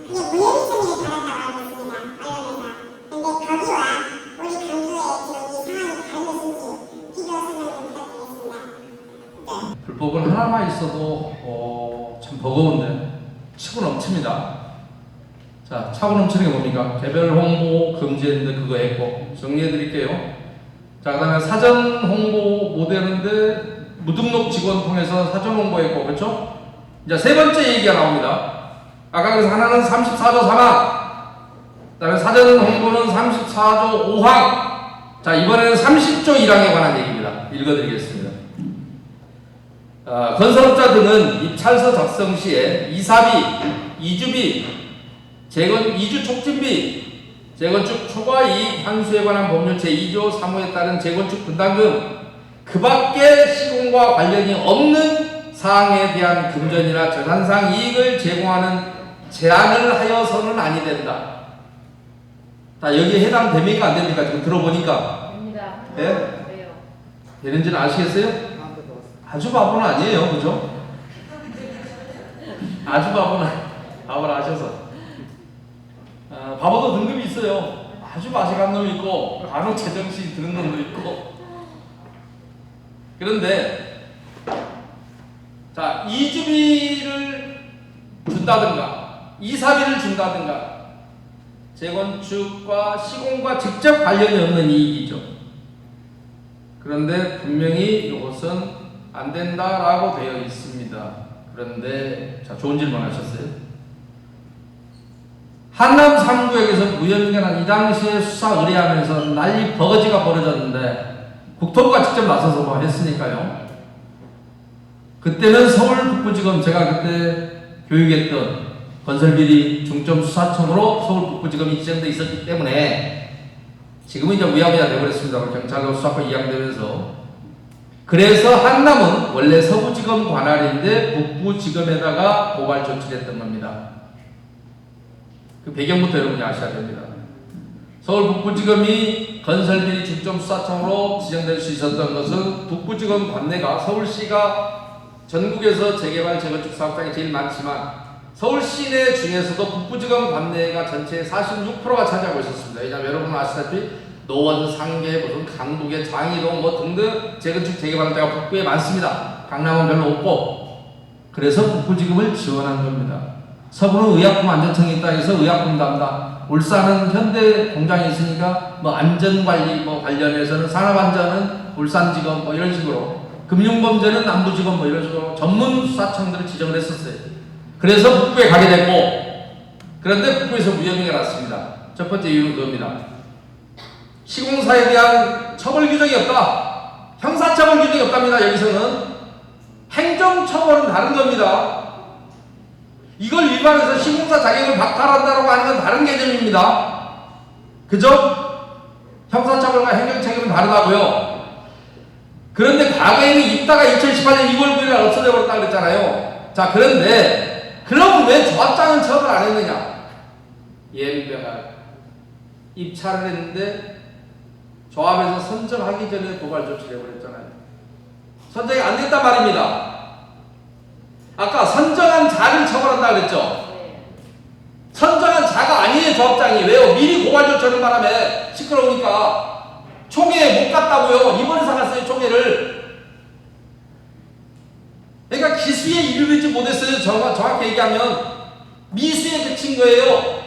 S3: 그게 무혐의성이 받았다고 알고 있습니다. 언론에서. 근데 거기와 우리 강주의 지금 이 상황이 다른 것인지 비교 설명 좀 부탁드리겠습니다. 네.
S2: 불법은 하나만 있어도 참 버거운데 치고 넘칩니다. 자, 차고 넘치는 게 뭡니까? 개별 홍보 금지했는데 그거 했고 정리해 드릴게요. 자, 그 다음에 사전 홍보 못 했는데 무등록 직원 통해서 사전 홍보했고, 그렇죠? 이제 세 번째 얘기가 나옵니다. 아까 그래서 하나는 34조 3항, 그 다음에 사전 홍보는 34조 5항, 자, 이번에는 30조 1항에 관한 얘기입니다. 읽어드리겠습니다. 건설업자 등은 입찰서 작성 시에 이사비, 이주비, 이주 촉진비, 재건축 초과 이익 환수에 관한 법률 제2조 3호에 따른 재건축 분담금 그 밖에 시공과 관련이 없는 사항에 대한 금전이나 재산상 이익을 제공하는 제한을 하여서는 아니 된다. 자, 여기에 해당됩니까? 안 됩니까? 지금 들어보니까.
S5: 됩니다.
S2: 예?
S5: 왜요?
S2: 되는지는 아시겠어요? 아주 바보는 아니에요. 그죠? 아주 바보는 아셔서. 바보도 등급이 있어요. 아주 맛이 간 놈이 있고 간혹 제정신이 드는 놈도 있고. 그런데 자, 이주비를 준다든가 이사비를 준다든가 재건축과 시공과 직접 관련이 없는 이익이죠. 그런데 분명히 이것은 안 된다라고 되어 있습니다. 그런데 자, 좋은 질문 하셨어요. 한남 3구역에서 무혐의가 이 당시에 수사 의뢰하면서 난리 버거지가 벌어졌는데 국토부가 직접 나서서 뭐 했으니까요. 그때는 서울 북부지검, 제가 그때 교육했던 건설비리 중점수사청으로 서울 북부지검이 지정돼 있었기 때문에 지금은 이제 무야무야 되어버렸습니다. 경찰로 수사권 이양되면서. 그래서 한남은 원래 서부지검 관할인데 북부지검에다가 고발 조치를 했던 겁니다. 그 배경부터 여러분이 아셔야 됩니다. 서울 북부지검이 건설비리 중점수사청으로 지정될 수 있었던 것은 북부지검 관내가 서울시가 전국에서 재개발 재건축 사업장이 제일 많지만 서울 시내 중에서도 북부지검 관내가 전체의 46%가 차지하고 있었습니다. 왜냐하면 여러분 아시다시피 노원, 상계, 무슨 강북의 장이동 뭐 등등 재건축 재개발 때가 북부에 많습니다. 강남은 별로 없고 그래서 북부지검을 지원한 겁니다. 서부는 의약품안전청이 있다 해서 의약품 담당, 울산은 현대 공장이 있으니까 뭐 안전관리 뭐 관련해서는 산업안전은 울산지검 뭐 이런 식으로, 금융범죄는 남부지검 뭐 이런 식으로 전문 수사청들을 지정을 했었어요. 그래서 북부에 가게 됐고, 그런데 북부에서 무혐의가 났습니다. 첫 번째 이유는 그겁니다. 시공사에 대한 처벌 규정이 없다. 형사처벌 규정이 없답니다. 여기서는 행정처벌은 다른 겁니다. 이걸 위반해서 시공사 자격을 박탈한다고 하는 건 다른 개념입니다. 그죠? 형사처벌과 행정책임은 다르다고요. 그런데 과거에는 있다가 2018년 2월 9일 날 없어져 버렸다 그랬잖아요. 자, 그런데 그럼 왜 조합장은 처벌 안 했느냐? 예비병을 입찰을 했는데 조합에서 선정하기 전에 고발 조치를 해버렸잖아요. 선정이 안 됐단 말입니다. 아까 선정한 자를 처벌한다 그랬죠? 선정한 자가 아니에요, 조합장이. 왜요? 미리 고발 조치하는 바람에 시끄러우니까 총회에 못 갔다고요. 입원해서 갔어요, 총회를. 그러니까 기수에 이르지 못했어요. 정확히 얘기하면 미수에 그친 거예요.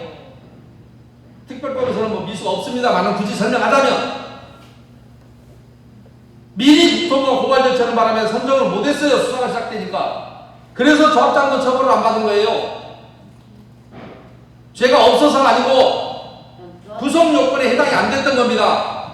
S2: 특별법에서는 뭐 미수가 없습니다만 굳이 설명하자면 미리 국토부가 고발 조치하는 바람에 선정을 못했어요. 수사가 시작되니까. 그래서 조합장도 처벌을 안 받은 거예요. 죄가 없어서가 아니고 구성 요건에 해당이 안 됐던 겁니다.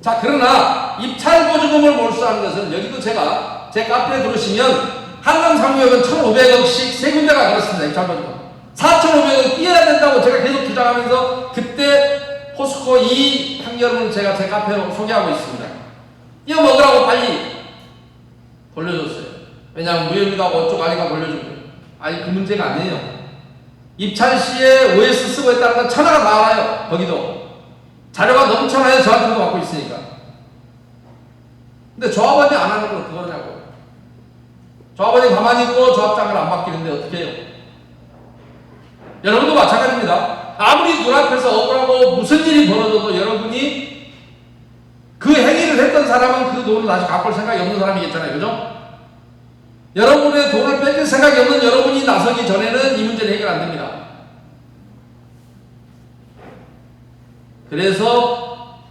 S2: 자, 그러나 입찰 보조금을 몰수하는 것은, 여기도 제가 제 카페에 들어오시면 한남 상무역은 1,500억씩 세 군데가 그렇습니다. 입찰 보조금 4,500억 띄어야 된다고 제가 계속 주장하면서 그때 포스코 이 판결문을 제가 제 카페로 소개하고 있습니다. 띄어 먹으라고 빨리 돌려줬어요. 왜냐하면 무혐의도 하고 어쩌고 하니까 돌려준 거예요. 아니, 그 문제가 아니에요. 입찰 시에 OS 쓰고 했다는 건 천하가 다 알아요. 거기도 자료가 넘쳐나요. 저한테도 갖고 있으니까. 근데 조합원이 안 하는 건 그거냐고. 조합원이 가만히 있고 조합장을 안 바뀌는데 어떻게 해요? 여러분도 마찬가지입니다. 아무리 눈앞에서 억울하고 무슨 일이 벌어져도 여러분이 그 행위를 했던 사람은 그 돈을 다시 갚을 생각이 없는 사람이겠잖아요. 그죠? 여러분의 돈을 뺏길 생각이 없는 여러분이 나서기 전에는 이 문제는 해결 안 됩니다. 그래서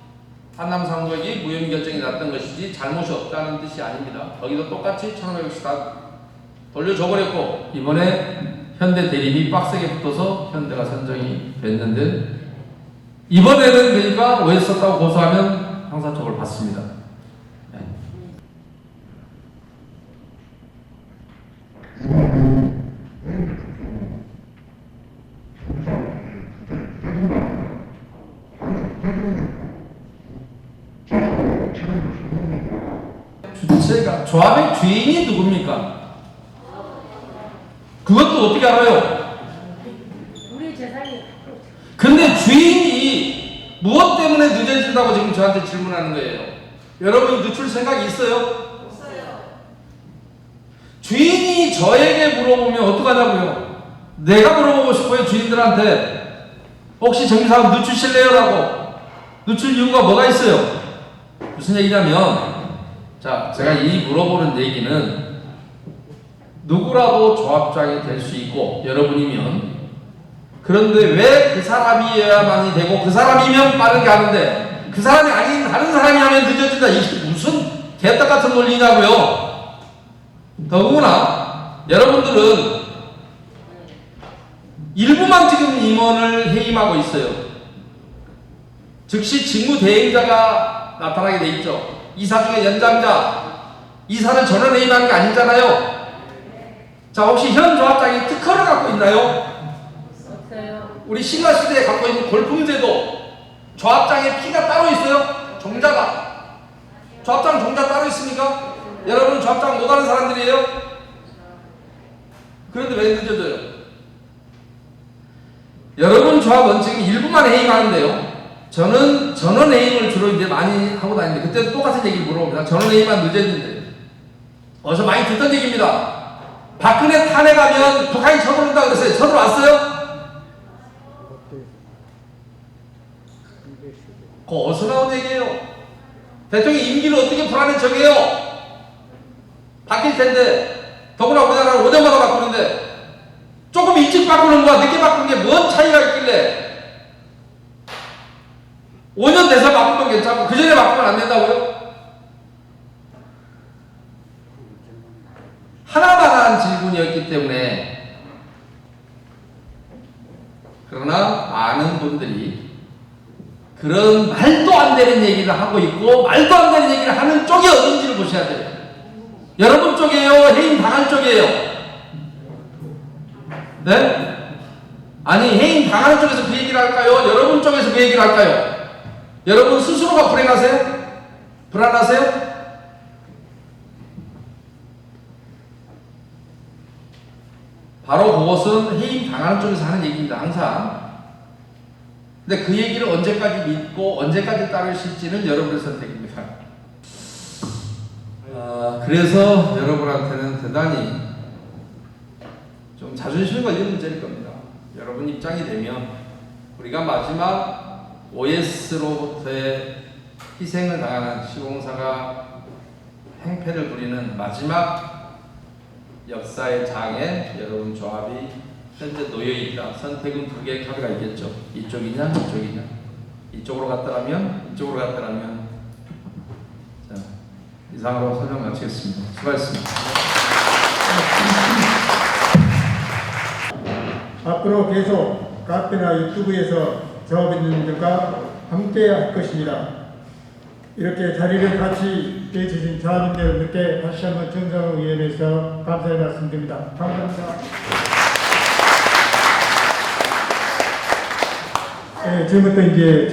S2: 한남 상무역이 무혐의 결정이 났던 것이지 잘못이 없다는 뜻이 아닙니다. 거기도 똑같이 1,500억씩 다 돌려줘버렸고, 이번에 현대 대림이 빡세게 붙어서 현대가 선정이 됐는데, 이번에는 그러니까 왜 썼다고 고소하면 형사처벌 받습니다. 주체가, 조합의 주인이 누굽니까? 그것도 어떻게 알아요?
S5: 우리 재산이.
S2: 근데 주인이 무엇 때문에 늦어진다고 지금 저한테 질문하는 거예요? 여러분 늦출 생각이 있어요?
S5: 없어요.
S2: 주인이 저에게 물어보면 어떡하냐고요? 내가 물어보고 싶어요, 주인들한테. 혹시 정비사업 늦추실래요? 라고. 늦출 이유가 뭐가 있어요? 무슨 얘기냐면, 자, 제가 이 물어보는 얘기는 누구라도 조합장이 될 수 있고 여러분이면, 그런데 왜 그 사람이어야만이 되고 그 사람이면 빠르게 하는데 그 사람이 아닌 다른 사람이 하면 늦어진다, 이게 무슨 개떡 같은 논리냐고요. 더구나 여러분들은 일부만 지금 임원을 해임하고 있어요. 즉시 직무대행자가 나타나게 돼 있죠. 이사 중에 연장자, 이사를 전원 해임하는 게 아니잖아요. 자, 혹시 현 조합장이 특허를 갖고 있나요?
S5: 없어요.
S2: 우리 신라 시대에 갖고 있는 골품제도 조합장의 피가 따로 있어요? 종자가. 조합장 종자 따로 있습니까? 여러분 조합장 못하는 사람들이에요? 그런데 왜 늦어져요? 여러분 조합 원칙은 일부만 해임하는데요. 저는 전원 해임을 주로 이제 많이 하고 다니는데 그때도 똑같은 얘기를 물어봅니다. 전원 해임만 늦어졌는데 어디서 많이 듣던 얘기입니다. 박근혜 탄핵하면 북한이 쳐들어온다고 그랬어요. 쳐들어왔어요? 그거 어디서 나온 얘기예요? 대통령 임기를 어떻게 불안에 정해요? 바뀔 텐데 더구나 우리나라는 5년마다 바꾸는데 조금 일찍 바꾸는 거와 늦게 바꾸는 게 뭔 차이가 있길래 5년 돼서 바꾸면 괜찮고 그 전에 바꾸면 안 된다고요? 하나만한 질문이었기 때문에 그러나 많은 분들이 그런 말도 안 되는 얘기를 하고 있고 말도 안 되는 얘기를 하는 쪽이 어딘지를 보셔야 돼요. 여러분 쪽이에요? 해임 당할 쪽이에요? 네? 아니 해임 당하는 쪽에서 그 얘기를 할까요? 여러분 쪽에서 그 얘기를 할까요? 여러분 스스로가 불행하세요? 불안하세요? 바로 그것은 해임 당하는 쪽에서 하는 얘기입니다. 항상. 근데 그 얘기를 언제까지 믿고 언제까지 따르실지는 여러분의 선택입니다. 그래서 여러분한테는 대단히 좀 자존심이 걸리는 문제일 겁니다. 여러분 입장이 되면 우리가 마지막 OS로부터의 희생을 당하는 시공사가 행패를 부리는 마지막 역사의 장에 여러분 조합이 현재 놓여있다. 선택은 두 개의 카드가 있겠죠. 이쪽이냐 이쪽이냐. 이쪽으로 갔더라면 이쪽으로 갔더라면. 자, 이상으로 설명 마치겠습니다. 수고하셨습니다.
S1: 앞으로 계속 카페나 유튜브에서 조합원님들과 함께 할 것입니다. 이렇게 자리를 같이 해주신 조합원 여러분들께 다시 한번 정상훈 위원회에서 감사의 말씀드립니다. 감사합니다. 네, 지금부터 이제